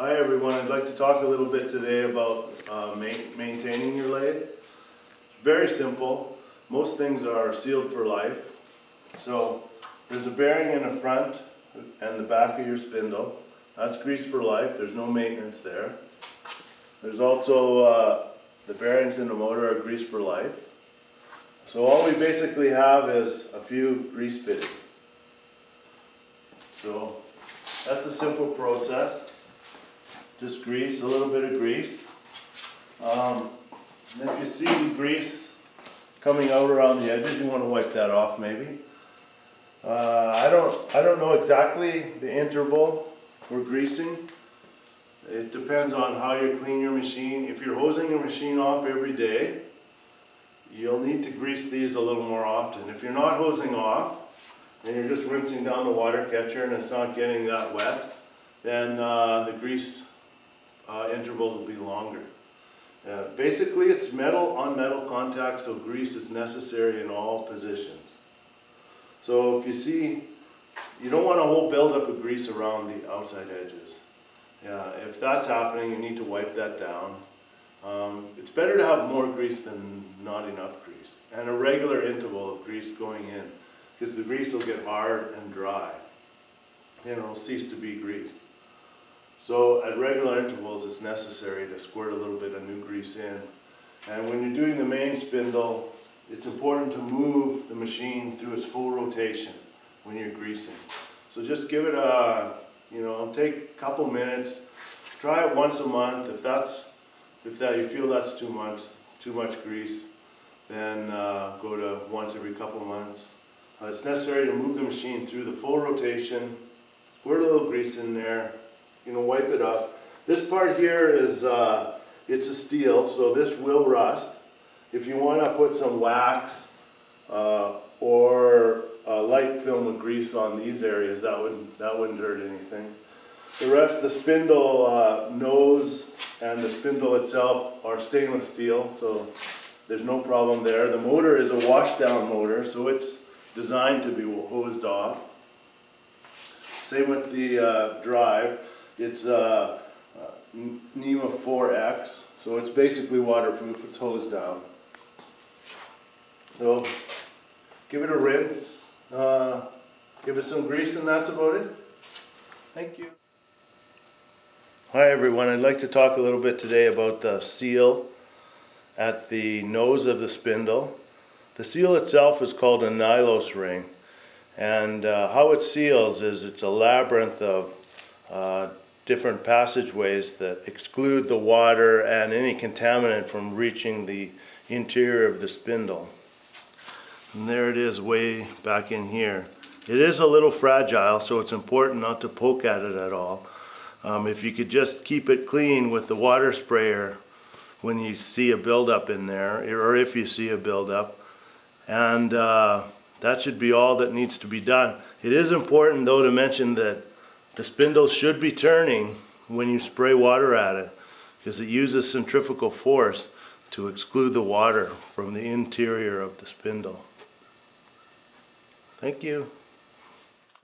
Hi everyone, I'd like to talk a little bit today about maintaining your lathe. It's very simple. Most things are sealed for life. So there's a bearing in the front and the back of your spindle. That's greased for life. There's no maintenance there. There's also the bearings in the motor are greased for life. So all we basically have is a few grease fittings. So that's a simple process. Just grease, a little bit of grease. And if you see the grease coming out around the edges, you want to wipe that off maybe. I don't know exactly the interval for greasing. It depends on how you clean your machine. If you're hosing your machine off every day, you'll need to grease these a little more often. If you're not hosing off and you're just rinsing down the water catcher and it's not getting that wet, then the grease intervals will be longer. Basically it's metal on metal contact, so grease is necessary in all positions. So if you see, you don't want a whole buildup of grease around the outside edges. If that's happening, you need to wipe that down. It's better to have more grease than not enough grease, and a regular interval of grease going in, because the grease will get hard and dry and it will cease to be grease. So at regular intervals it's necessary to squirt a little bit of new grease in. And when you're doing the main spindle, it's important to move the machine through its full rotation when you're greasing. So just give it a, take a couple minutes, try it once a month. If you feel that's too much grease, then go to once every couple months. It's necessary to move the machine through the full rotation, squirt a little grease in there, wipe it up. This part here is, it's a steel, so this will rust. If you want to put some wax or a light film of grease on these areas, that wouldn't hurt anything. The rest, the spindle nose and the spindle itself are stainless steel, so there's no problem there. The motor is a washdown motor, so it's designed to be hosed off. Same with the drive. It's NEMA 4X, so it's basically waterproof. It's hosed down. So give it a rinse, give it some grease, and that's about it. Thank you. Hi everyone, I'd like to talk a little bit today about the seal at the nose of the spindle. The seal itself is called a nylon ring, and how it seals is it's a labyrinth of different passageways that exclude the water and any contaminant from reaching the interior of the spindle. And there it is way back in here. It is a little fragile, so it's important not to poke at it at all. If you could just keep it clean with the water sprayer when you see a buildup in there, or if you see a buildup, and that should be all that needs to be done. It is important though to mention that the spindle should be turning when you spray water at it, because it uses centrifugal force to exclude the water from the interior of the spindle. Thank you.